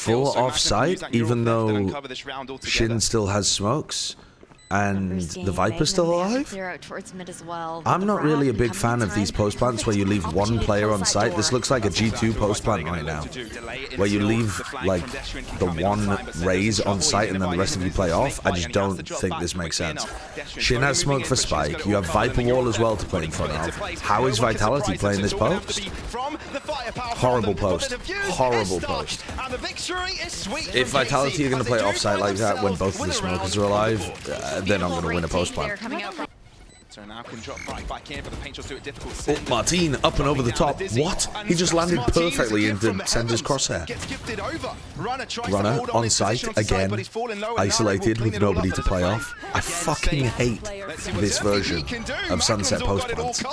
full off-site, even though Shin still has smokes and the Viper's still alive? I'm not really a big fan of these post plants where you leave one player on site. This looks like a G2 post plant right now, where you leave like the one raise on site and then the rest of you play off. I just don't think this makes sense. Shin has smoke for Spike. You have Viper wall as well to play in front of. How is Vitality playing this post? Horrible post. Horrible post. If Vitality are going to play off site like that when both of the smokers are alive, then I'm going to win a post plant. So now can drop right back in, but the paint shots do it difficult. Oh, Martin up and over the top. What? He just landed perfectly into Sender's crosshair. Runner on site again, isolated with nobody to play off. I fucking hate this version of Sunset post plants. Oh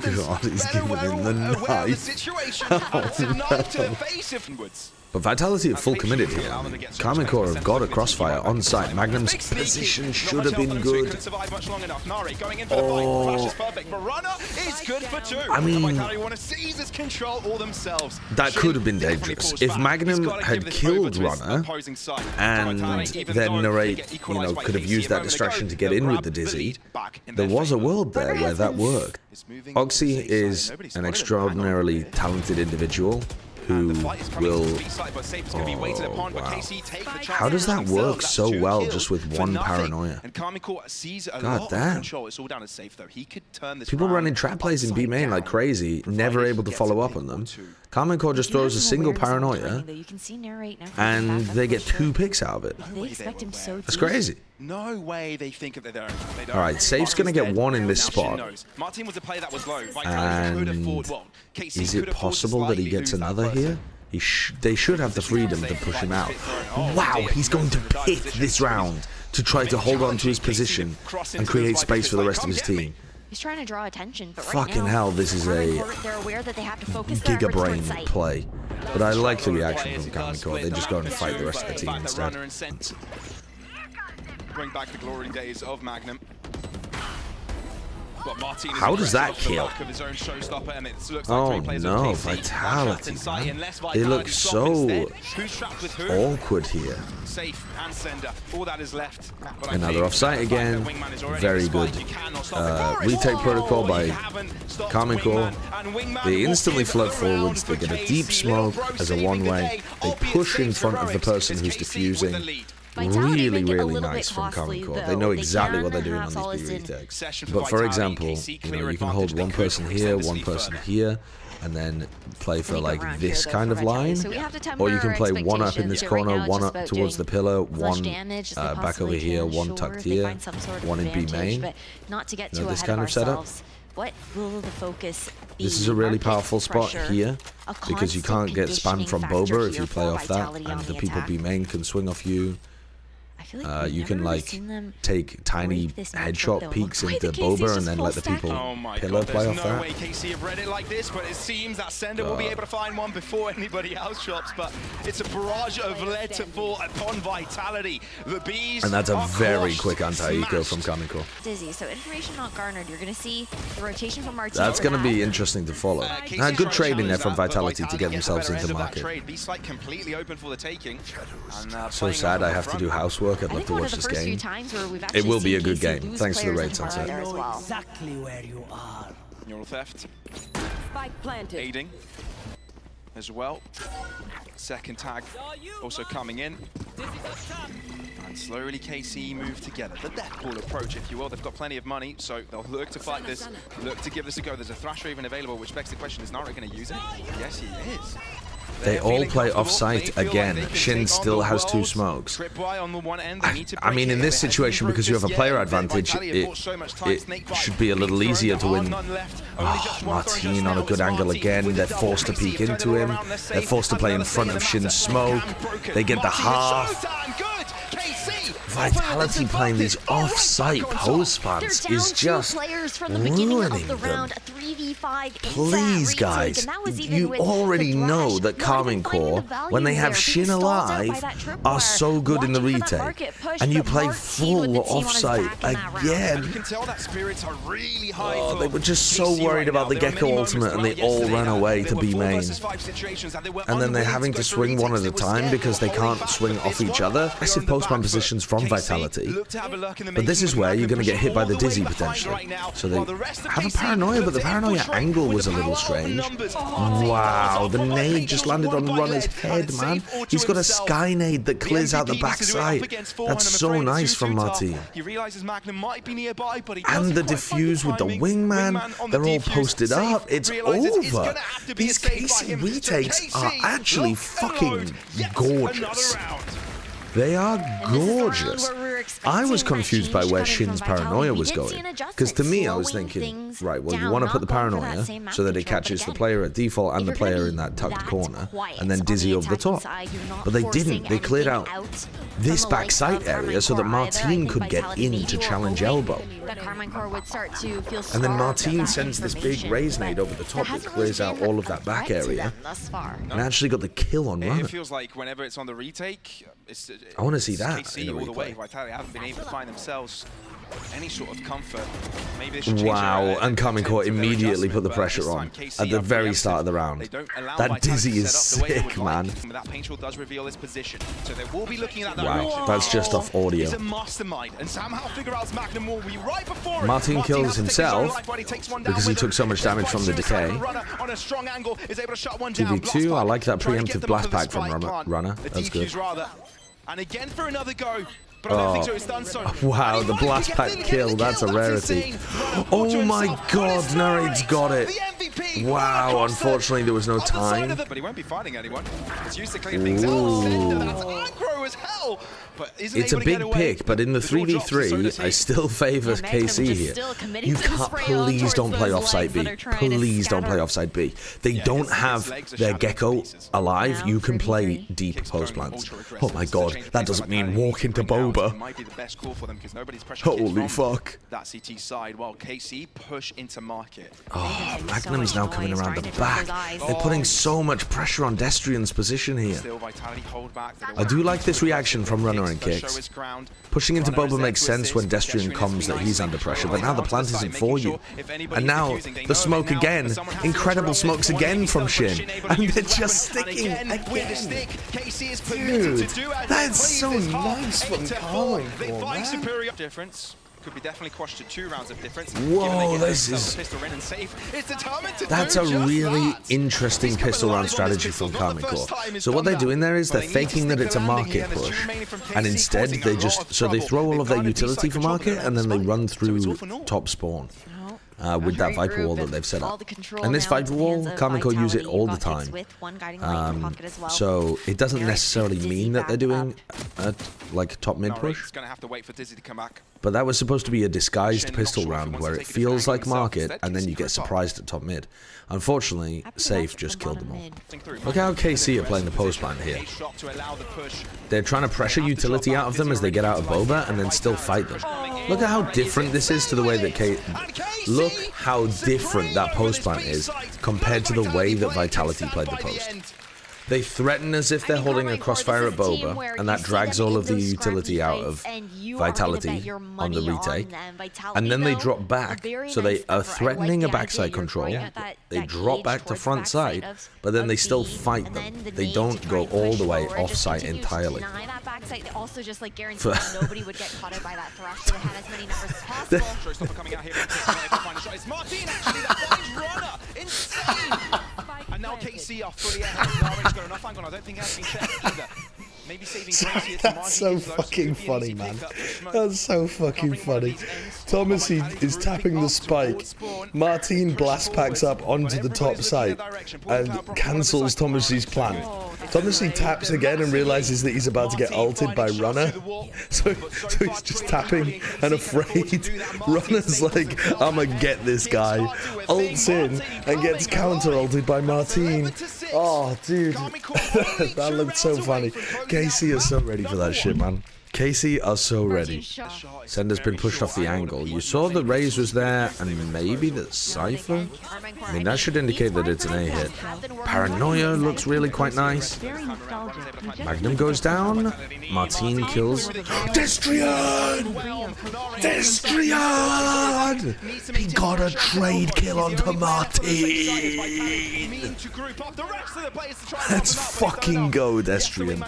god, he's giving him the knife. Oh, no. But Vitality have full committed here. Karmine Corp have got a crossfire on site. Magnum's position should have been good. Oh, I mean, that could have been dangerous. If Magnum had killed Runner and then Narrate, you know, could have used that distraction to get in with the Dizzy, there was a world there where that worked. Oxy is an extraordinarily talented individual who will... Oh, wow. How does that work so well just with one paranoia? God damn. People running trap plays in B main like crazy, never able to follow up on them. Karmine Corp just throws a single paranoia and they get 2 picks out of it. That's crazy. No way they think of their own. Alright, Safe's gonna get 1 in this spot. And is it possible that he gets another here? They should have the freedom to push him out. Wow, he's going to pick this round to try to hold on to his position and create space for the rest of his team. He's trying to draw attention, but fucking hell, this is a giga brain play. But I like the reaction from Karmine Corp. They just go and fight the rest of the team instead. Bring back the glory days of Magnum. How does that kill? Oh no, Vitality, man. They look so awkward here. Another offsite again. Very good. Retake protocol by Karmine Corp. They instantly float forwards. They get a deep smoke as a one-way. They push in front of the person who's defusing. Really, really nice from Karmine Corp. They know exactly what they're doing on these B retakes. But for example, you know, you can hold one person here, one person here, and then play for like this kind of line. Or you can play one up in this corner, one up towards the pillar, one back over here, one tucked here, one in B main. You know, this kind of setup. What will the focus be? This is a really powerful spot here because you can't get spammed from Boba if you play off that, and the people B main can swing off you. You can like take tiny headshot peeks into Boba and then let the people pillar play off that. No way KC have read it like this, but it seems that Sender will be able to find one before anybody else shops. But it's a barrage of lead to fall upon Vitality. The bees, and that's a very quick anti-eco from Karmine Corp. Dizzy, so information not garnered. You're going to see the rotation from Martin. That's going to be interesting to follow. Good trading there from Vitality to get themselves into market. Completely open for the taking. So sad I have to do housework. I'd love to watch this game. It will be a good game. Thanks for the raid, Sunset. Exactly where you are. Neural theft. Spike planted. Aiding as well. Second tag also coming in. And slowly KC move together. The death pool approach, if you will. They've got plenty of money, so they'll look to fight this, look to give this a go. There's a Thrash Raven available, which begs the question, is Nara going to use it? Yes, he is. They all play off-site again. Shin still has 2 smokes. I mean, in this situation, because you have a player advantage, it should be a little easier to win. Oh, Martin on a good angle again. They're forced to peek into him. They're forced to play in front of Shin's smoke. They get the half. Vitality playing these off-site post plants is just ruining them. Please, guys, you already know that Karmine Corp, when they have Shin alive, are so good in the retake. And you play full offside again. You can tell that spirits are really high. Oh, they were just so worried about the Gecko ultimate and they all ran away to B main. And then they're having to swing one at a time because they can't swing off each other. Aggressive post-ban positions from Vitality. But this is where you're going to get hit by the Dizzy potentially. So they have a paranoia, but the paranoia angle was a little strange. Wow, the nade just landed on Runner's head, man. He's got a sky nade that clears out the backside. That's so nice from Martin. And the defuse with the wingman, they're all posted up. It's over. These KC retakes are actually fucking gorgeous. They are gorgeous. I was confused by where Shin's paranoia was going. Because to me, I was thinking, right, well, you want to put the paranoia so that it catches the player at default and the player in that tucked corner, and then Dizzy over the top. But they didn't. They cleared out this backside area so that Martin could get in to challenge elbow. And then Martin sends this big raise nade over the top that clears out all of that back area and actually got the kill on Runner. It feels like whenever it's on the retake, I want to see that KC in a all the way. replay. Vitality haven't been able to find themselves any sort of comfort. Maybe Wow, and Karmine Corp immediately put the pressure on at the very start of the round. That Dizzy is sick, man. That paintball does reveal his position, so they will be looking at that. Wow, that's just off audio. He's a mastermind, and somehow figure out Magnum will be right before it. Martin kills himself because he took so much damage from the decay. 2v2, I like that preemptive blast pack from Runner. That's good. And again for another go. But I don't think so. It's done so. Wow, the blast pack kill, that's a rarity. Oh my god, Narrade's got it. Wow, unfortunately there was no time. But he won't be fighting anyone. It's used to clean things out. That's aggro as hell. It's a big pick, but in the 3v3, I still favor KC here. You can't, please don't play offside B. Please don't play offside B. They don't have their Gecko alive. You can play deep post plants. Oh my god, that doesn't mean walk into Boba. Holy fuck. That CT side while KC push into market. Oh, Magnum's now coming around the back. They're putting so much pressure on Destrian's position here. I do like this reaction from Runner and kicks. Pushing into Boba makes sense when Destrian comes that he's under pressure, but now the plant isn't for you. And now the smoke again. Incredible smokes again from Shin. And they're just sticking again. Dude, that's so nice from Karmine Corp, man. Could be definitely quashed to 2 rounds of difference. Whoa, this is... That's a really interesting pistol round strategy from Karmine Corp. So what they're doing there is they're faking that it's a market push, and instead they just... So they throw all of their utility for market, and then they run through top spawn. With that Viper wall that they've set up. And this Viper wall, Karmine Corp use it all the time. So it doesn't necessarily mean that they're doing a like top mid push. But that was supposed to be a disguised pistol round where it feels like market and then you get surprised at top mid. Unfortunately, Safe just killed them all. Look how KC are playing the post plan here. They're trying to pressure utility out of them as they get out of Boba and then still fight them. Look at how different this is to the way that Look how different that post plant is compared to the way that Vitality played the post. They threaten as if they're holding a crossfire at Boba, and that drags all of the utility out of Vitality on the retake. And then they drop back, so they are threatening a backside control. They drop back to front side, but then they still fight them. They don't go all the way off site entirely. Also just like guaranteed that nobody would get caught by that thrush, so they had as many numbers as possible. It's Martin actually that finds Runner. Insane. And now KC are fully ahead. Narrade's got enough angle. I don't think that's been checked either. Maybe saving Gracie here to That's so fucking funny, man. That's so fucking funny. Thomasy is tapping the spike. Martin blast packs up onto the top site and cancels Thomasy's plan. Thomasy taps again and realizes that he's about to get ulted by Runner. So he's just tapping and afraid. Runner's like, I'ma get this guy. Ults in and gets counter ulted by Martin. Oh, dude. That looked so funny. KC is so ready for that shit, man. KC are so ready. Sender's been pushed off the angle. You saw the Raze was there and maybe the Cypher? I mean, that should indicate that it's an A hit. Paranoia looks really quite nice. Magnum goes down. Martine kills. Destrian! Destrian! He got a trade kill onto Martine. Let's fucking go, Destrian.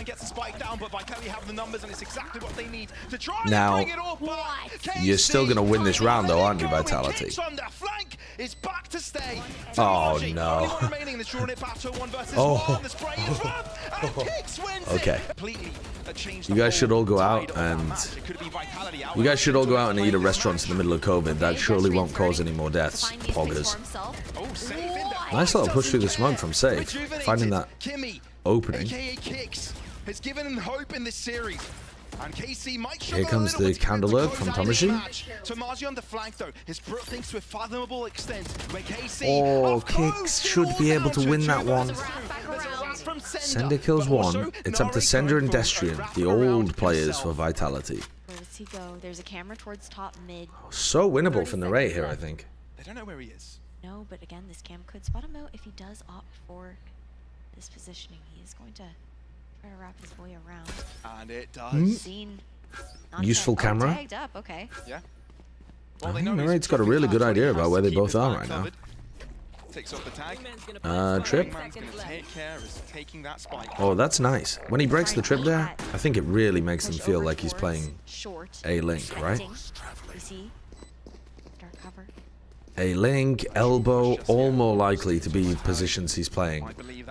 Now, you're still going to win this round though, aren't you, Vitality? Oh, no. Oh. Okay. You guys should all go out and... You guys should all go out and eat at restaurants in the middle of COVID. That surely won't cause any more deaths. Poggers. Nice little push through the smoke from Safe. Finding that opening. Has given him hope in this series. And KC might Here comes the counter lurk from Tomaji. Tomaji on the flank though. His brute thinks to a fathomable extent. When KC, oh, Kicks should be able to win that one. Sender kills one. It's up to Sender and Destrian, the old players for Vitality. Where does he go? There's a camera towards top mid. So winnable for Narrate here, I think. They don't know where he is. No, but again, this cam could spot him out if he does opt for this positioning. He is going to try to wrap his way around. And it does. Seen. Useful camera. Tagged up. Okay. Yeah. I think Narrate's got a really good idea about where they both are right now. Takes off the tag. Trip. Oh, that's nice. When he breaks the trip there, I think it really makes them feel like he's playing A-Link, right? A-Link, elbow, all more likely to be positions he's playing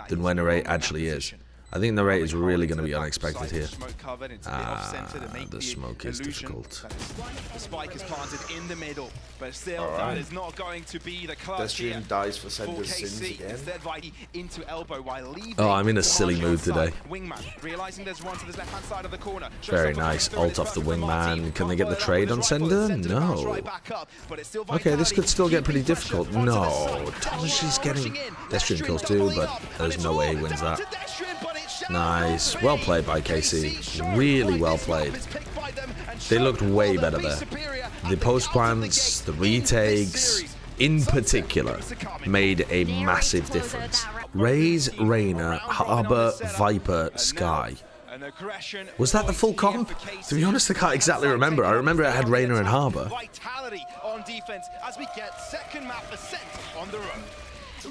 than when Narrate actually is. I think the rate is really going to be unexpected here. The smoke is difficult. The spike is planted in the middle, but still that is not going to be the clutch here. dies for Sender's sins again. Instead, VIT into elbow while leaving. Oh, I'm in a silly mood today. Wingman, realizing there's one to the left-hand side of the corner. Very nice. Ult off the wingman. Can they get the trade on Sender? No. Okay, this could still get pretty difficult. No. Tomaji's getting... Destrian kills too, but there's no way he wins that. Nice. Well played by KC. Really well played. They looked way better there. The post plants, the retakes, in particular, made a massive difference. Raze, Reyna, Harbor, Viper, Sky. Was that the full comp? To be honest, I can't exactly remember. I remember I had Reyna and Harbor. Vitality on defense as we get second map ascent on the run.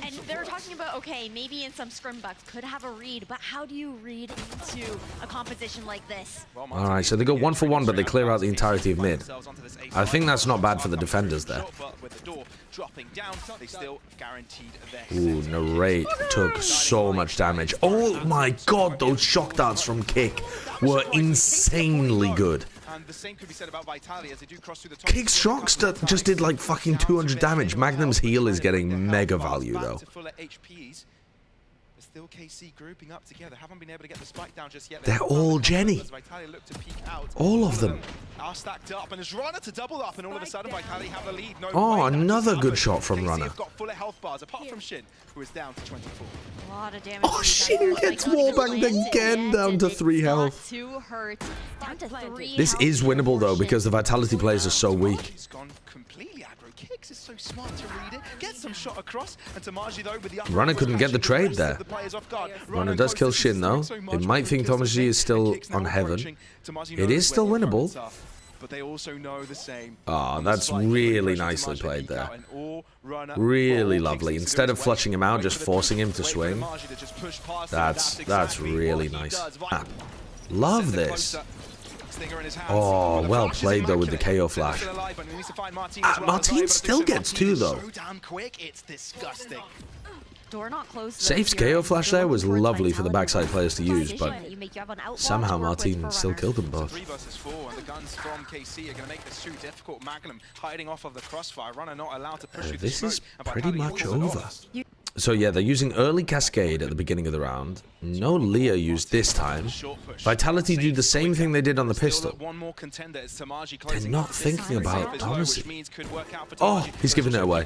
And they were talking about, okay, maybe in some scrim bugs could have a read, but how do you read into a composition like this? Alright, so they go 1 for 1, but they clear out the entirety of mid. I think that's not bad for the defenders there. Ooh, Narrate took so much damage. Oh my god, those shock darts from Kick were insanely good. And the same could be said about Vitality as they do cross through the top. Kick's shocks just did like fucking 200 damage. Magnum's heal is getting mega value though. Still KC grouping up together. Haven't been able to get the spike down just yet. They're all Jenny. All of them. Are stacked up and there's Runner to double up and all of a sudden Vitality have the lead. No oh, another good shot from Runner. Got full health bars apart from Shin, who is down to 24. A lot of damage. Oh, Shin gets wallbanged again down to 3 health. Down to 3 this is winnable though because the Vitality players are so weak. He's gone completely aggro. Kicks is so smart to read it. Gets some shot across and Tomaji though with the Runner couldn't get the trade there. Runner does kill Shin though. They might think Tomaji is still on heaven. It is still winnable. But they also know the same. Oh, that's really nicely played there. Really lovely. Instead of flushing him out, just forcing him to swing. That's really nice. Ah, love this. Oh, well played though with the KO flash. Martine still gets 2 though. Safe's KO flash there was lovely for the backside players to use, but somehow Martine still killed them both. 3 versus 4 and the guns from KC are going to make this too difficult. Magnum hiding off of the crossfire. Runner not allowed to push this is pretty much over. So yeah, they're using early Cascade at the beginning of the round. No Leah used this time. Vitality do the same thing they did on the pistol. They're not thinking about Thomasy. Oh, he's giving it away.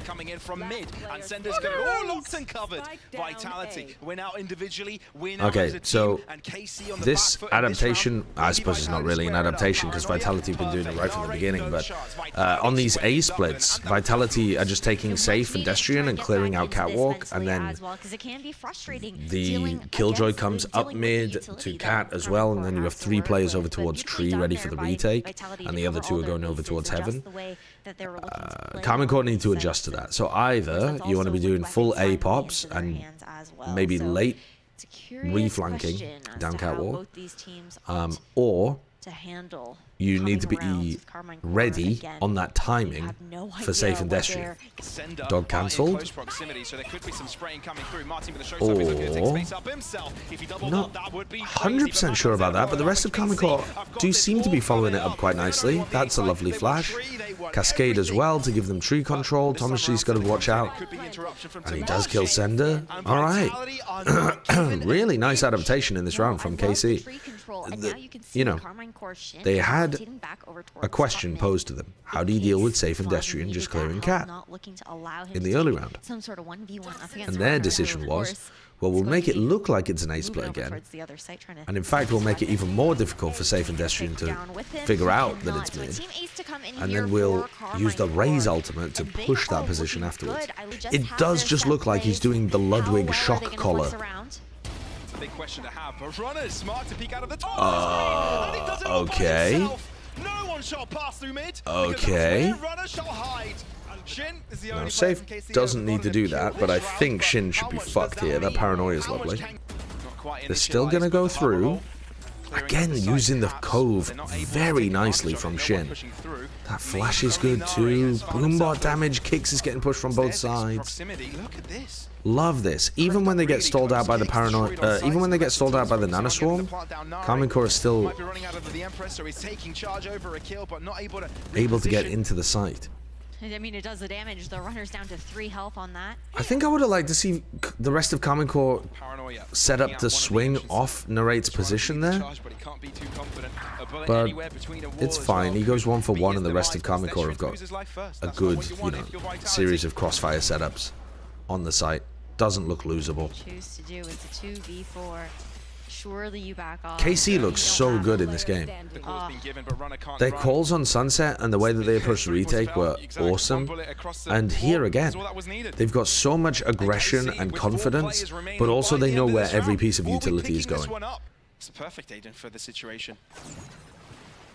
Okay, so this adaptation, I suppose it's not really an adaptation because Vitality have been doing it right from the beginning, but on these A splits, Vitality are just taking Safe and Destrian and clearing out Catwalk, and then the Killjoy comes up mid to Cat as well, and then you have 3 players over towards Tree ready for the retake, and the other 2 are going over towards Heaven. Karmine Corp need to adjust to that. So either you want to be doing full A pops and maybe late reflanking down Catwalk, or you need to be ready on that timing for Safe and Destrian. Dog cancelled. Or not 100% sure about that, but the rest of Karmine Corp do seem to be following it up quite nicely. That's a lovely flash. Cascade as well to give them tree control. Thomas's got to watch out. And he does kill Sender. Alright. Really nice adaptation in this round from KC. You know, they had a question posed to them. How do you deal with Safe and Destrian just clearing Cat in the early round? And their decision was, well, we'll make it look like it's an A-split again. And in fact, we'll make it even more difficult for Safe and Destrian to figure out that it's mid. And then we'll use the Raze ultimate to push that position afterwards. It does just look like he's doing the Ludwig shock collar. Big question to have, but Runner's smart to peek out of the top. And he does it all by Okay. himself. No one shot pass through mid. Okay. Runner shall hide. Shin is the only Now, player Safe from KC doesn't need to do kill that, this but I round. think Shin should be How much fucked does here. That mean? paranoia is How much lovely. can- Not quite They're still going to go initialized, but through. Marvel clearing Again, the side using the perhaps. cove They're not able to very take nicely advantage from of it. No Shin. one pushing through. That flash is good too. Boombot damage, Kicks is getting pushed from both sides. Proximity. Look at this. Love this. Even when they get stalled out by the paranoia, even when they get stalled out by the Nanoswarm, Karmine Corp is still Might be running out of the Empress, so he's taking charge over a kill, but not able to get reposition. into the site. I mean, it does the damage. The runner's down to 3 health on that. I think I would have liked to see the rest of Karmine Corp Paranoia. set up the swing off Narrate's position there. But it's fine. He goes 1 for 1, and the rest of Karmine Corp have got a good, you know, series of crossfire setups on the site. Doesn't look losable. Choose to do is a 2v4. Surely you back off. KC looks so good in this game. Their calls on Sunset and the way that they approached the retake were awesome. And here again, they've got so much aggression and confidence, but also they know where every piece of utility is going. It's a perfect agent for the situation.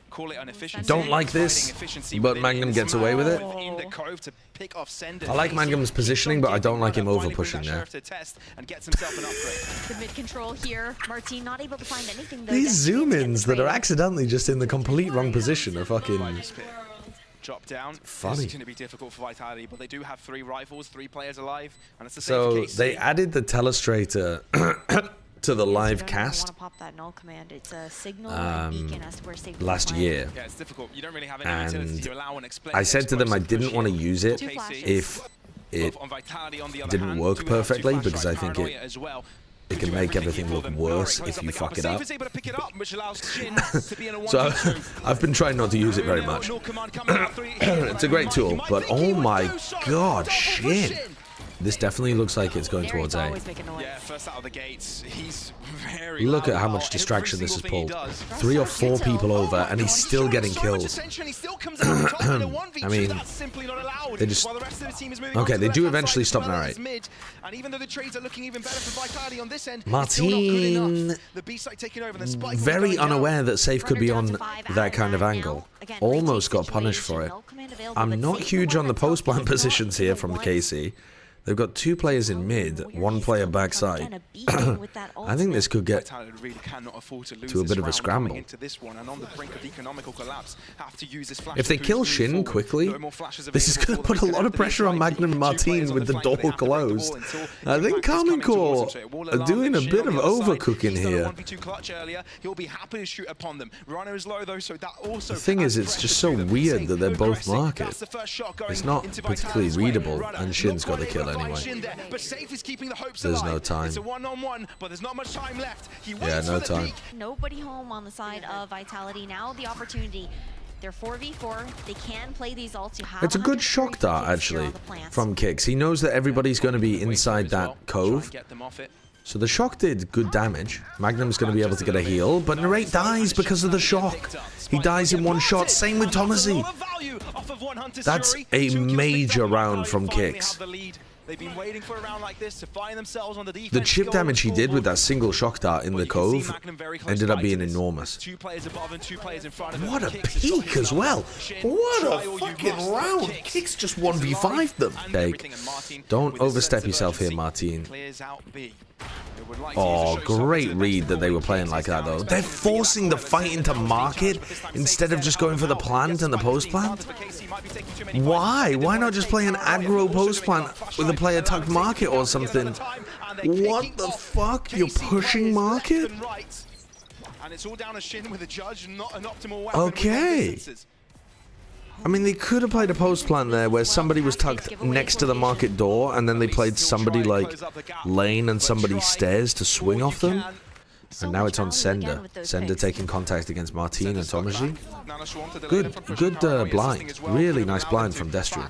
Call it inefficiency. Don't like this, but Magnum gets away with it. I like Magnum's positioning, but I don't like him over pushing there. The mid control here. Martin not able to find anything though. These Destiny zoom-ins to get that the are trade. accidentally just in the complete wrong position are fucking Drop down. funny. This is going to be difficult for Vitality, but they do have 3 rifles, 3 players alive, and it's the same So for KC. they added the telestrator to the live cast Want to pop that null command. It's a signal and beacon as to where safe to last play. year. Yeah, it's difficult. You don't really have any utility And to allow and explain I said to them I explosive didn't want to pushing. use it 2 flashes. if it On Vitality, on the other didn't hand, work do have 2 perfectly, flash because I strike think paranoia as well. it can Do make everything everything for look them. worse Runner if you close fuck up it the up. gap. Safe is able to pick it up, which allows Shin to be in a So 1v2. I've been trying not to use it very much. It's a great tool, but oh my god, Shin. This definitely looks like it's going towards A. Always make a noise. Yeah, first out of the gates, he's very Look at loud how about much distraction every this has single thing he pulled. does. 3 or 4 people over, and he's still getting kills. I mean, they just... Okay, they do eventually stop Narrate. Martin, very unaware that Safe could be on that kind of angle. Almost got punished for it. I'm not huge on the post-plant positions here from the KC. They've got 2 players in mid, 1 player backside. I think this could get to a bit of a scramble. If they kill Shin quickly, this is going to put a lot of pressure on Magnum and Martin with the door closed. I think Karmine Corp are doing a bit of overcooking here. The thing is, it's just so weird that they're both market. It's not particularly readable, and Shin's got the killer. anyway. But Safe is keeping the hopes There's alive. no time. It's a one-on-one, but there's not much time left. He Yeah, waits no for the time. peak. Nobody home on the side of Vitality. Now the opportunity. They're 4v4. They can play these ults. You have It's a good shock dart, actually, from Kicks. He knows that everybody's going to be inside that cove. So the shock did good damage. Magnum's going to be able to get a heal, but Narrate dies because of the shock. He dies in one shot. Same with Thomasy. That's a major round from Kicks. They've been waiting for a round like this to find themselves on the defense. The chip damage he did with that single shock dart in the cove ended up being enormous. What a peak as well. What a fucking round. Kicks just 1v5'd them. Take. Don't overstep yourself here, Martin. Oh, great read that they were playing like that, though. They're forcing the fight into market instead of just going for the plant and the post plant. Why? Why not just play an aggro post plant with a player tucked market or something? What the fuck? You're pushing market? Okay. I mean, they could have played a post plant there where somebody was tucked next to the market door and then they played somebody like lane and somebody stairs to swing off them. And now it's on Sender. Sender taking contact against Martin and Thomasy. Good blind. Really nice blind from Destrian.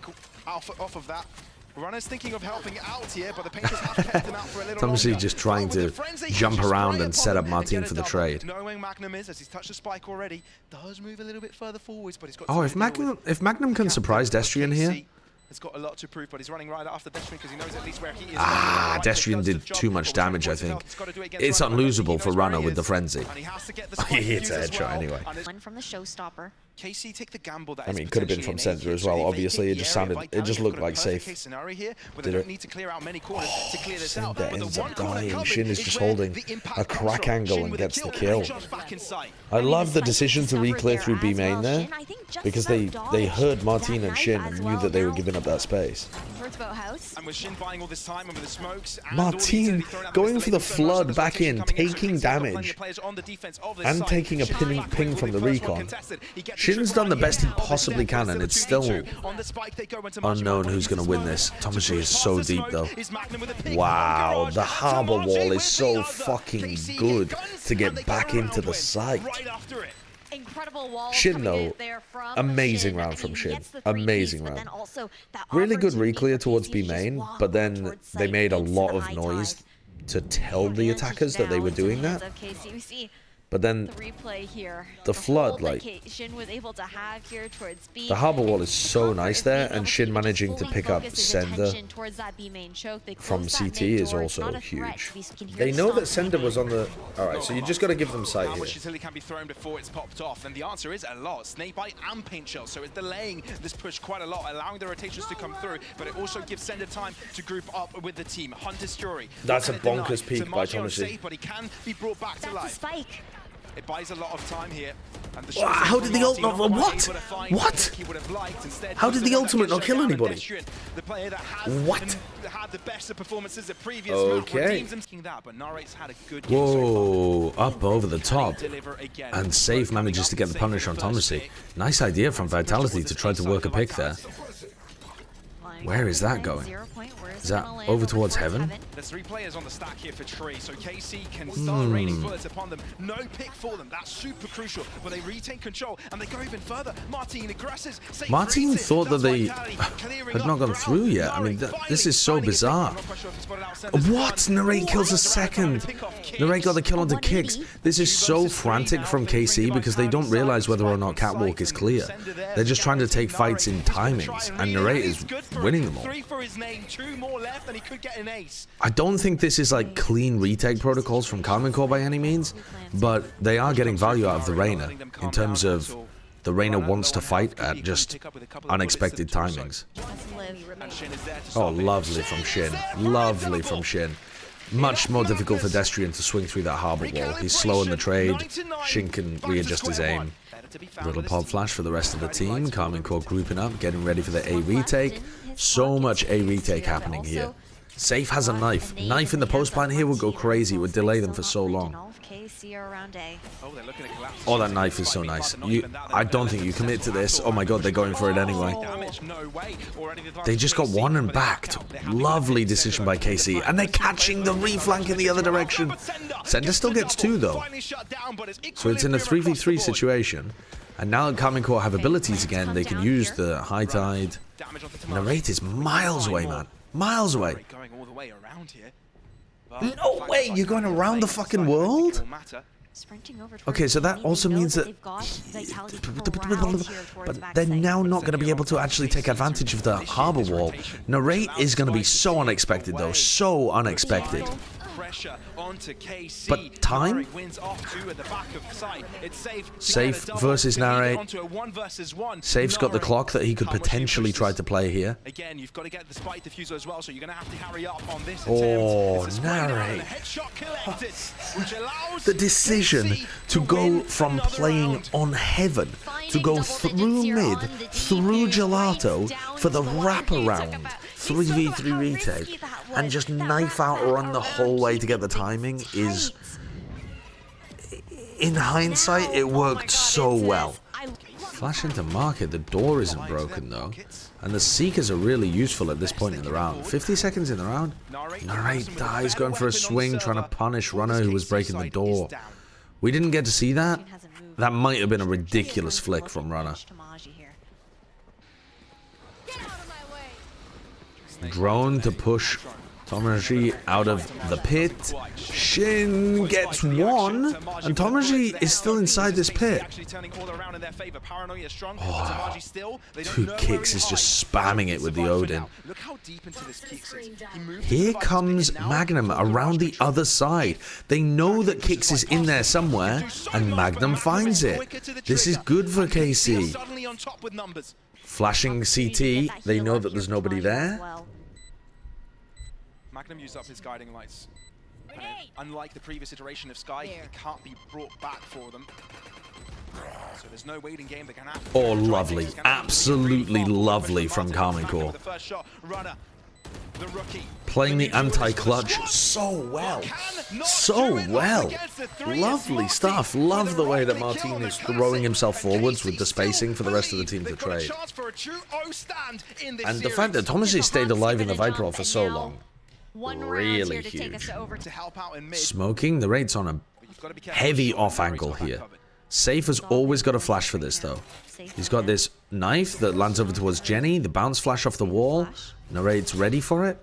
Runners thinking of helping out here, but the painters have kept him out for a little Thomasy longer. just trying to jump around and set up Martin for the trade. Knowing Magnum is, as he's touched the spike already, does move a little bit further forwards, but he's got. Oh, if Magnum can surprise Destrian here. Has got a lot to prove, but he's running right after Destrian because he knows at least where he is. Ah, Destrian did too much damage, I think. It's unlosable for Runner with the frenzy. He hits a headshot anyway. One from the showstopper. KC take the gamble that I mean, it could have been from Center as well. Obviously, it just looked like safe. Did it? Cinder ends up dying. Shin is just holding a crack angle and gets the kill. I love the decision to re-clear through B main there, because they heard Martin and Shin and knew that they were giving up that space. Martin going for the flood back in, taking damage, and taking a ping from the recon. Shin's done the best he possibly can, and it's still unknown who's going to win this. Thomasy is so deep, though. Wow, the harbor wall is so fucking good to get back into the site. Incredible wall. Shin, though, amazing round from Shin. Amazing round. Really good re-clear towards B main, but then they made a lot of noise to tell the attackers that they were doing that. But then the flood, like, the harbor wall is so nice there, and Shin managing to pick up Sender from CT is also huge. They know that Sender was on the... Alright, so you just got to give them sight here. Utility can be thrown before it's popped off, and the answer is a lot. Snake bite and paint shell, so it's delaying this push quite a lot, allowing the rotations to come through, but it also gives Sender time to group up with the team. Hunter's Fury. That's a bonkers peak by Thomasy. But he can be brought back to life. Spike. It buys a lot of time here. And the how did the ult not... What? What? How did the ultimate not kill anybody? What? Okay. Whoa, up over the top. And Safe manages to get the punish on Thomasy. Nice idea from Vitality to try to work a pick there. Where is that going? Is that over towards heaven? There's 3 players on the stack here for Tree, so KC can start raining bullets upon them. No pick for them. That's super crucial. But they retain control and they go even further. Martin aggresses. Martin thought that they had not gone through yet. I mean, this is so bizarre. What? Narrate kills a second. Narrate got the kill onto Kicks. This is so frantic from KC because they don't realize whether or not Catwalk is clear. They're just trying to take fights in timings, and Narrate is winning them all. I don't think this is like clean retake protocols from Karmine Corp by any means, but they are getting value out of the Reyna in terms of the Reyna wants to fight at just unexpected timings. Oh, lovely from Shin. Lovely from Shin. Much more difficult for Destrian to swing through that harbor wall. He's slow in the trade. Shin can readjust his aim. Little pod flash for the rest of the team. Karmine Corp grouping up, getting ready for the A retake. So much A retake happening here. Safe has a knife. Knife in the post plant here would go crazy. Would delay them for so long. Oh, that knife is so nice. I don't think you commit to this. Oh my god, they're going for it anyway. They just got one and backed. Lovely decision by KC. And they're catching the reflank in the other direction. Sender still gets 2 though. So it's in a 3v3 situation. And now that Karmine Corp have abilities again, they can use the high tide. Narrate is miles away, man. Miles away. No way, you're going around the fucking world? Okay, so that also means that... But they're now not going to be able to actually take advantage of the harbor wall. Narrate is going to be so unexpected, though. So unexpected. But time? Safe versus Narrate. Safe's got the clock that he could potentially try to play here. Again, you've got to get the spike diffuser as well, so you're going to have to hurry up on this Narrate. The decision to go from playing on heaven to go through mid, through gelato for the wraparound 3v3 retake and just knife out or run the whole way to get the timing is, in hindsight, it worked so well. Flash into market, the door isn't broken though, and the Seekers are really useful at this point in the round. 50 seconds in the round, Narrate dies going for a swing, trying to punish Runner who was breaking the door. We didn't get to see that. That might have been a ridiculous flick from Runner. Drone to push Tomaji out of the pit. Shin gets 1, and Tomaji is still inside this pit. Oh, 2 kicks is just spamming it with the Odin. Here comes Magnum around the other side. They know that Kicks is in there somewhere, and Magnum finds it. This is good for KC. Flashing CT, they know that there's nobody there. Magnum used up his guiding lights. Unlike the previous iteration of Sky, it can't be brought back for them. So there's no waiting game. Oh, lovely. Absolutely lovely from Karmine Corp. Playing the anti-clutch so well. So well. Lovely stuff. Love the way that Martin is throwing himself forwards with the spacing for the rest of the team to trade. And the fact that Thomas stayed alive in the Viper for so long. Really huge. Smoking, the rate's on a heavy off angle here. Safe has always got a flash for this though. He's got this knife that lands over towards Jenny, the bounce flash off the wall. Narrate's ready for it.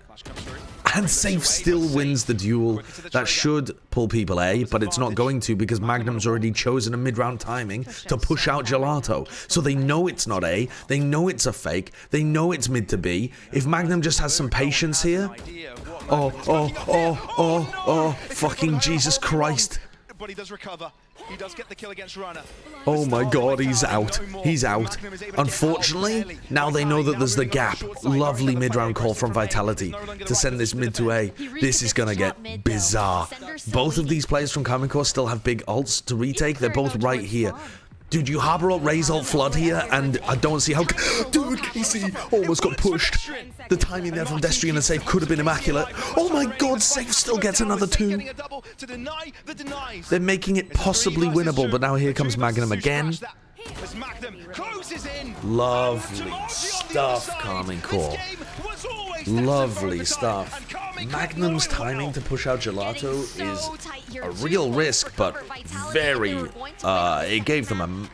And Safe still wins the duel. That should pull people A, but it's not going to because Magnum's already chosen a mid-round timing to push out Gelato. So they know it's not A, they know it's a fake, they know it's mid to B. If Magnum just has some patience here... Oh, fucking Jesus Christ. But he does recover. He does get the kill against Runner. Oh my god, he's out. He's out. Unfortunately, now they know that there's the gap. Lovely mid-round call from Vitality to send this mid to A. This is gonna get bizarre. Both of these players from Karmine Corp still have big ults to retake. They're both right here. Dude, you harbor ult, raise ult, flood here, and I don't see how... Dude, KC almost got pushed. The timing there from Destrian and Safe could have been immaculate. Oh my god, Safe still gets another 2. They're making it possibly winnable, but now here comes Magnum again. Lovely stuff, Karmine Corp. Lovely stuff. Magnum's timing to push out Gelato is a real risk, but very, it gave them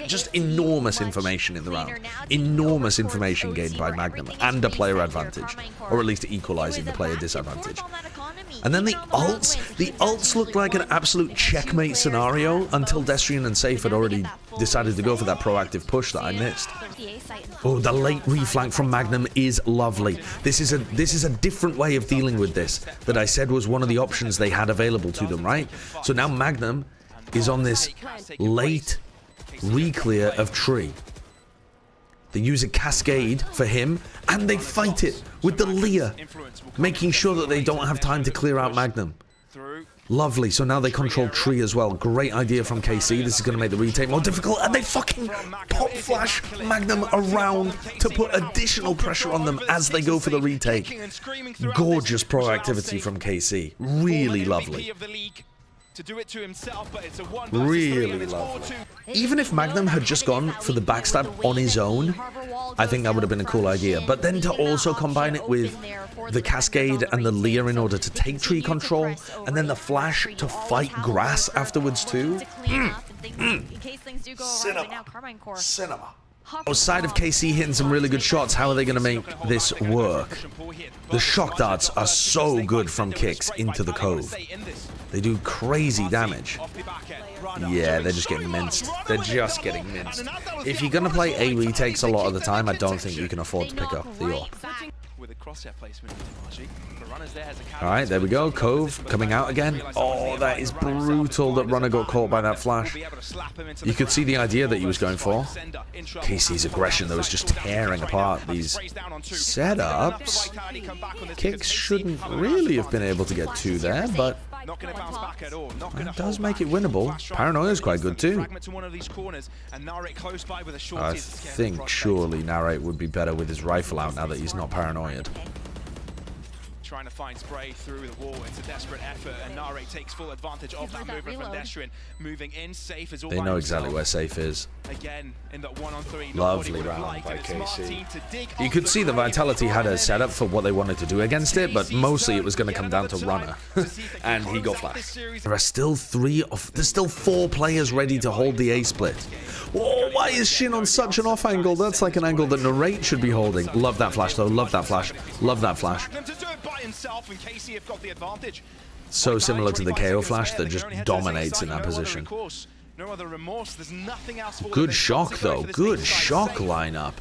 just enormous information in the round. Enormous information gained by Magnum, and a player advantage, or at least equalizing the player disadvantage. And then the ults looked like an absolute checkmate scenario until Destrian and Safe had already decided to go for that proactive push that I missed. Oh, the late reflank from Magnum is lovely. This is a different way of dealing with this that I said was one of the options they had available to them, right? So now Magnum is on this late re-clear of tree. They use a cascade for him, and they fight it with the Leer, making sure that they don't have time to clear out Magnum. Lovely. So now they control tree as well. Great idea from KC. This is going to make the retake more difficult. And they fucking pop flash Magnum around to put additional pressure on them as they go for the retake. Gorgeous proactivity from KC. Really lovely. Really lovely. Even if Magnum had just gone for the backstab on his own, I think that would have been a cool idea. But then to also combine it with the Cascade and the Leer in order to take tree control, and then the flash to fight grass afterwards too. Cinema. Outside of KC hitting some really good shots, how are they going to make this work? The shock darts are so good from kicks into the cove. They do crazy damage. Yeah, they're just getting minced. They're just getting minced. If you're going to play A retakes a lot of the time, I don't think you can afford to pick up the AWP. Alright, there we go. Cove coming out again. Oh, that is brutal that Runner got caught by that flash. You could see the idea that he was going for. KC's aggression, though, is just tearing apart these setups. Kicks shouldn't really have been able to get two there, but it does make it winnable. Paranoia is quite good too. I think surely Narrate would be better with his rifle out now that he's not paranoid. Trying to find Spray through the wall. It's a desperate effort, and Narrate takes full advantage of that movement from Destrian. Moving in, Safe is all They know exactly where Safe is. Again, in that 1-on-3. Lovely round by KC. You could see the Vitality had a setup for what they wanted to do against it, but mostly it was going to come down to Runner. And he got flashed. There's still 4 players ready to hold the A split. Oh, why is Shin on such an off angle? That's like an angle that Narrate should be holding. Love that flash though. Love that flash. Love that flash. So similar to the KO flash that just dominates in that position. Good shock though. Good shock lineup.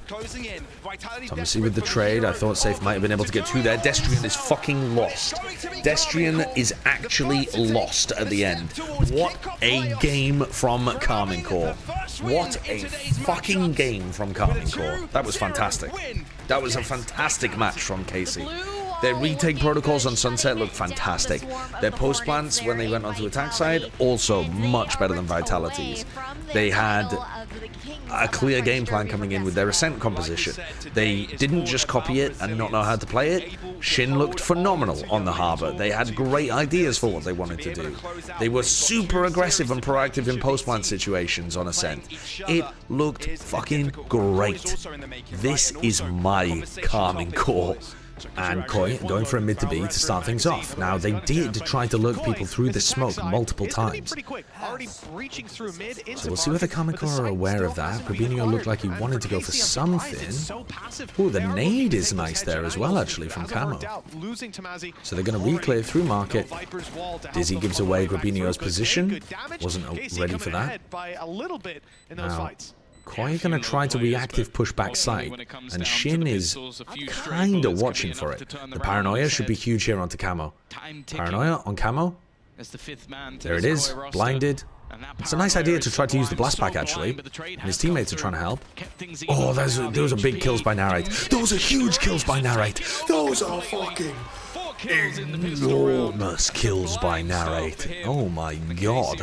Thomasy with the trade. I thought Safe might have been able to get 2 there. Destrian is fucking lost. Destrian is actually lost at the end. What a game from Karmine Corp. What a fucking game from Karmine Corp. That was fantastic. That was a fantastic match from KC. Their retake protocols on Sunset looked fantastic. Their post plants when they went onto attack side, also much better than Vitality's. They had a clear game plan coming in with their Ascent composition. They didn't just copy it and not know how to play it. Shin looked phenomenal on the Harbor. They had great ideas for what they wanted to do. They were super aggressive and proactive in post plant situations on Ascent. It looked fucking great. This is my Karmine Corp. And Koi going for a mid to B to start things off. Now, they did try to lurk people through the smoke multiple times. So we'll see whether Karmine Corp are aware of that. Grabinho looked like he wanted to go for something. Oh, the nade is nice there as well, actually, from Camo. So they're going to re-clear through market. Dizzy gives away Grabinho's position. Wasn't ready for that. Now, Koi going to try to reactive push back side, and Shin is kind of watching for it. The Paranoia should be huge here onto Camo. Paranoia on Camo. There it is, blinded. It's a nice idea to try to use the blast pack actually, and his teammates are trying to help. Oh, those are big kills by Narrate. Those are huge kills by Narrate. Those are fucking enormous kills by Narrate. Oh my god.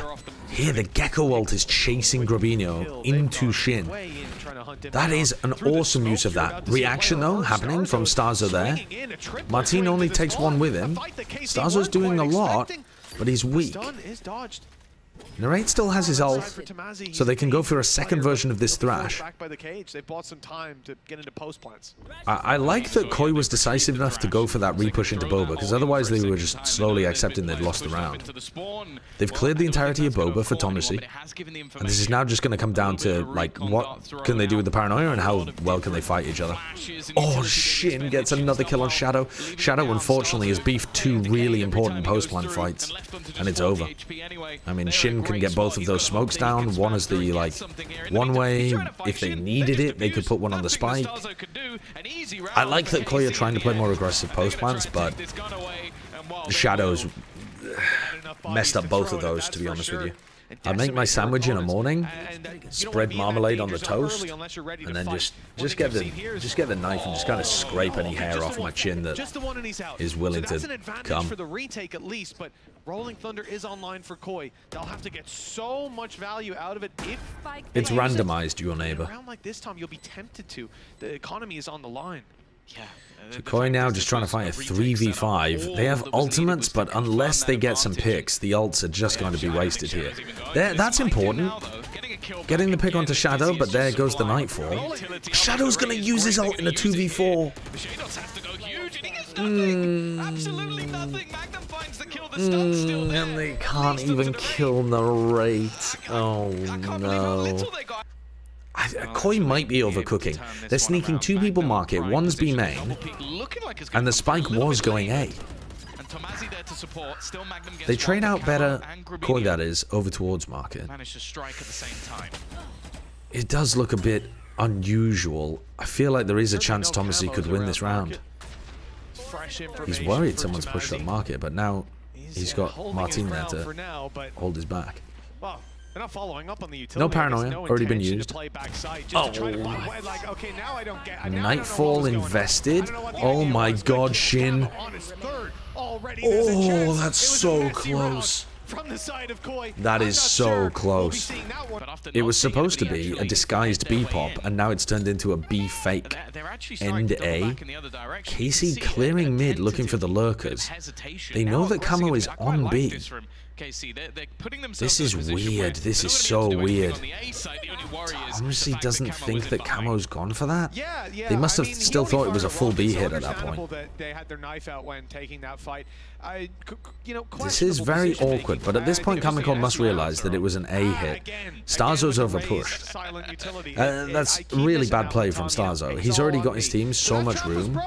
Here the Gecko ult is chasing Grabinho into Shin. That is an awesome use of that. Reaction though, happening from Starzo there. Martin only takes 1 with him. Starzo's doing a lot, but he's weak. Narrate still has his ult, so they can go for a second version of this Thrash. I like that Koi was decisive enough to go for that repush into Boba, because otherwise they were just slowly accepting they'd lost the round. They've cleared the entirety of Boba for Thomasy, and this is now just going to come down to, like, what can they do with the Paranoia and how well can they fight each other. Oh, Shin gets another kill on Shadow. Shadow, unfortunately, has beefed 2 really important post-plan fights, and it's over. I mean, Shin can get both of those smokes down. One is the, like, one way. If they needed it, they could put one on the spike. I like that Koi are trying to play more aggressive post plants, but the Shadows messed up both of those, to be honest with you. I make my sandwich in the morning, spread marmalade on the toast, and then just get the knife and just kind of scrape any hair off my chin that is willing to come. For the retake at least, but Rolling Thunder is online for Koi. They'll have to get so much value out of it if it's randomized, your neighbor. Around like this, Tom, you'll be tempted to. The economy is on the line. Yeah. So Koi now just trying to fight a 3v5. They have ultimates, but unless they get some picks, the ults are just going to be wasted here. That's important. Getting the pick onto Shadow, but there goes the Nightfall. Shadow's going to use his ult in a 2v4. And they can't even kill Narrate. Oh no. Koi might be overcooking. They're sneaking 2 people market, one's B main, and the spike was going A. They trade out better, Koi that is, over towards market. It does look a bit unusual. I feel like there is a chance Thomasy could win this round. He's worried someone's pushed up market, but now he's got Martin there to hold his back. They're not following up on the utility. No paranoia, already been used. Nightfall invested. Oh my god, Shin. Oh, that's so close. That is so close. It was supposed to be a disguised B pop, and now it's turned into a B fake. End A. KC clearing mid, looking for the lurkers. They know that Camo is on B. This is weird. This is so weird. Thomasy doesn't think that Camo's gone for that? They must have still thought it was a full B hit at that point. This is very awkward, but at this point Kamiko must realize that it was an A hit. Starzo's overpushed. That's really bad play from Starzo. He's already got his team so much room.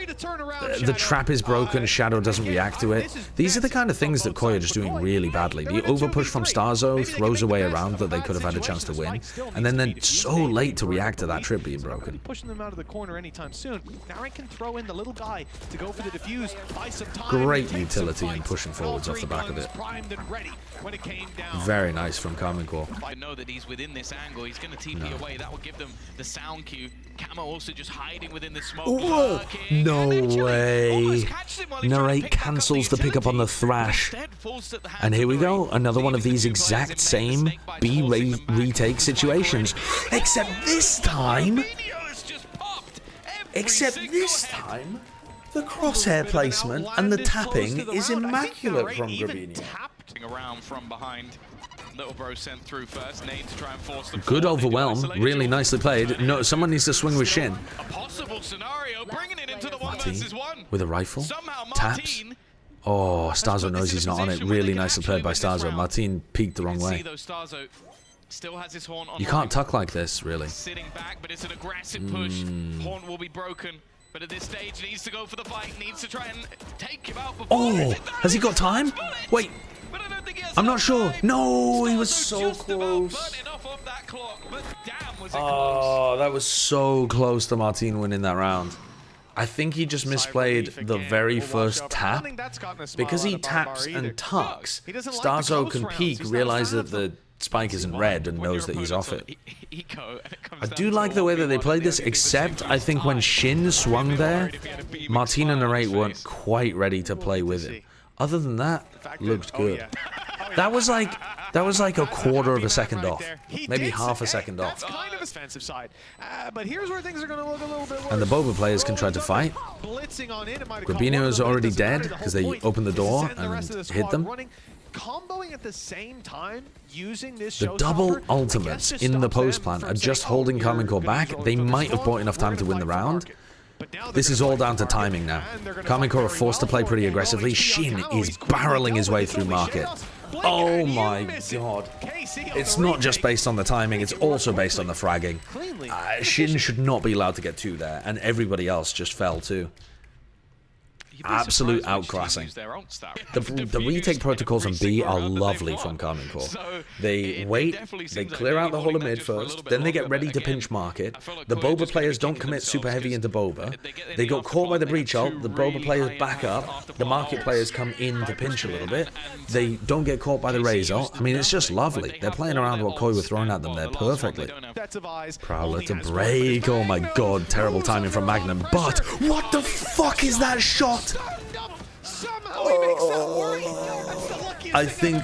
The trap is broken, Shadow doesn't react to it. These are the kind of things that Koi are just doing really badly. The overpush from Starzo throws away a round that they could have had a chance to win, and then they're so late to react to that trip being broken. Pushing them out of the corner anytime soon. Now I can throw in the little guy to go for the defuse, buy some time. Great utility and pushing forwards off the back of it. Very nice from Karmine Corp. I know that he's within this angle. He's going to TP away. That will give them the sound cue. Camo also just hiding within the smoke. Ooh, no way. Narrate cancels the pickup on the Thrash. And here we go. Another one of these exact same B retake situations. Except this time. The crosshair placement and the tapping is immaculate from Grabini. Around from behind. Little bro sent through first. Nade to try and force the good overwhelm. Really nicely played. No, someone needs to swing with Shin. A possible scenario, bringing it into the 1v1 with a rifle. Somehow Taps. Oh, Starzo knows he's not on it. Really nicely played by Starzo. Martin peeked the wrong way. Still has his horn on. You can't tuck like this, really. Sitting back, but it's an aggressive push. Horn will be broken. But at this stage, needs to go for the fight. Needs to try and take him out. Oh, has he got time? Wait. I'm not sure. No, he was so close. Oh, that was so close to Martin winning that round. I think he just misplayed the very first tap. Because he taps and tucks, Starzo can peek, realize that the spike isn't red, and knows that he's off it. I do like the way that they played this, except I think when Shin swung there, Martin and Narrate weren't quite ready to play with it. Other than that, looked good. That was like a quarter of a second off, maybe half a second off. But here's where things are going to look a little bit worse. And the Boba players can try to fight. Grabino is already dead because they opened the door and hit them. Comboing at the same time, using this the double ultimates in the post plan are just holding Karmine Corp back. They might have bought enough time to win the round. This is all down to timing now. Karmine Corp are forced to play pretty aggressively. Shin is barreling his way through market. Oh my god. It's not just based on the timing, it's also based on the fragging. Shin should not be allowed to get 2 there, and everybody else just fell too. absolute outclassing. The retake protocols on B are lovely from Karmine Corp. They wait, they clear out the whole of mid first, then they get ready to pinch market. The Boba players don't commit super heavy into Boba. They got caught by the breach ult, the Boba players back up, the market players come in to pinch a little bit. They don't get caught by the Raze ult. I mean, it's just lovely. They're playing around what Koi were throwing at them there perfectly. Prowler to break, oh my god, terrible timing from Magnum, but what the fuck is that shot? I think,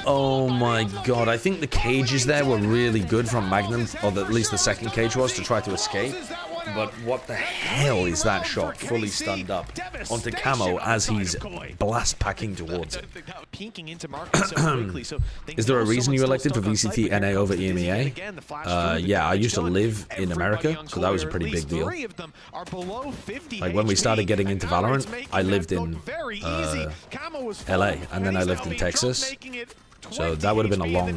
oh my god, I think the cages there were really good from Magnum, or at least the second cage was, to try to escape. But what the hell is that shot? Fully stunned up onto Camo as he's blast packing towards it. Is there a reason you elected for VCT NA over EMEA? Yeah, I used to live in America, so that was a pretty big deal. Like when we started getting into Valorant, I lived in LA, and then I lived in Texas. So that would have been a long...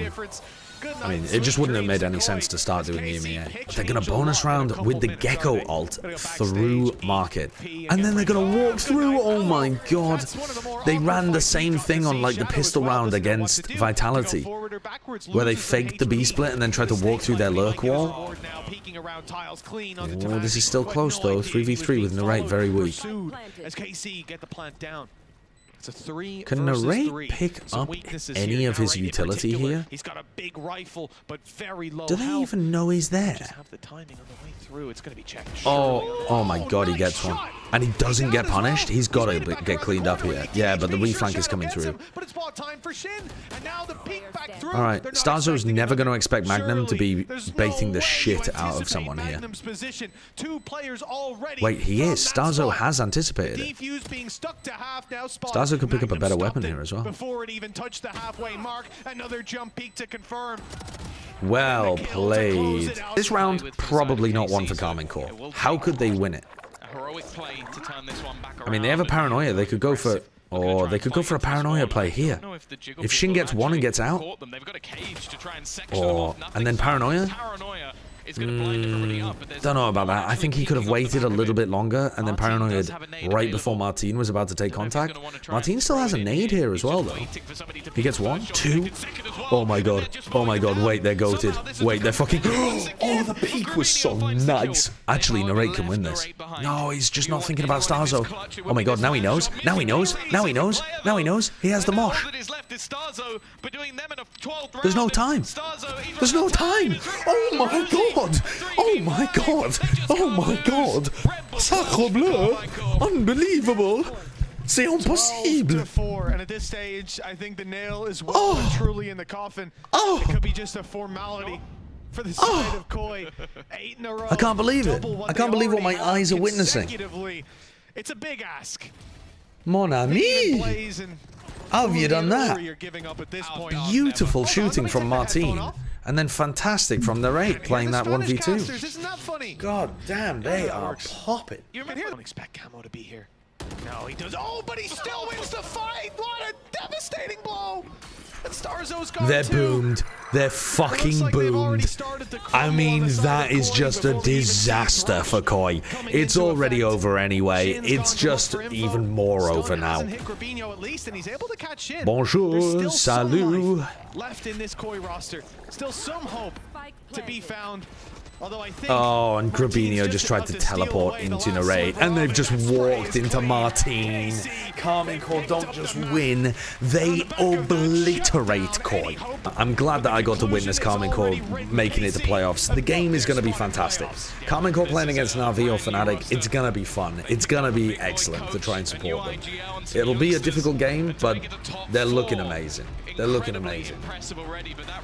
I mean, it just wouldn't have made any sense to start doing EMEA. But they're going to bonus round with the Gecko ult through market. And then they're going to walk through. Oh my god. They ran the same thing on like the pistol round against Vitality, where they faked the B-split and then tried to walk through their lurk wall. Oh, this is still close though. 3v3 with Narrate very weak. Can Narrate pick up any of his utility here? He's got a big rifle, but very low. Do they even know he's there? Oh my god, he gets one. And he doesn't get punished? He's got to get cleaned up here. Yeah, but the reflank is coming through. Alright, Starzo's never going to expect Magnum to be baiting the shit out of someone here. Wait, he is. Starzo has anticipated it. Starzo could pick up a better weapon here as well. Well played. This round, probably not one for Karmine Corp. How could they win it? I mean, they have a paranoia. They could go for... Or they could go for a paranoia play here. If Shin gets one and gets out... Or... And then paranoia? Don't know about that. I think he could have waited a little bit longer and then paranoia right before Martin was about to take contact. Martin still has a nade here as well, though. He gets one, two. Oh my god. Oh my god. Wait, they're goated. Wait, they're fucking... Oh, the peak was so nice. Actually, Narrate can win this. No, he's just not thinking about Starzo. Oh my god, now he knows. Now he knows. Now he knows. Now he knows. He has the mosh. There's no time. There's no time. Oh my god. Oh my god! Oh my god! Sacre bleu! Unbelievable! C'est impossible! And at this stage, I think the nail is well and truly in the coffin. It could be just a formality for the side of Koi. 8 in a row. I can't believe it. I can't believe what my eyes are witnessing. It's a big ask. Mon ami! How have you done that? Beautiful shooting from Martin. And then fantastic from Narrate playing that 1v2. God damn, they are popping. I don't expect Camo to be here. No, he does. Oh, but he still wins the fight. What a devastating blow. And Starzo's gone. They're boomed. They're fucking boomed. I mean, that is just a disaster for Koi. It's already over anyway. It's just even more over now. Bonjour, salut. Left in this Koi roster. Still some hope to be found. Oh, and Grabinho just tried to teleport into Narrate, and they've just walked into Martin. Karmine Corp don't just win, they obliterate Koi. I'm glad that I got to witness Karmine Corp making it to playoffs. The game is going to be fantastic. Karmine Corp playing against Na'Vi or Fnatic, it's going to be fun. It's going to be excellent to try and support them. It'll be a difficult game, but they're looking amazing. They're looking amazing.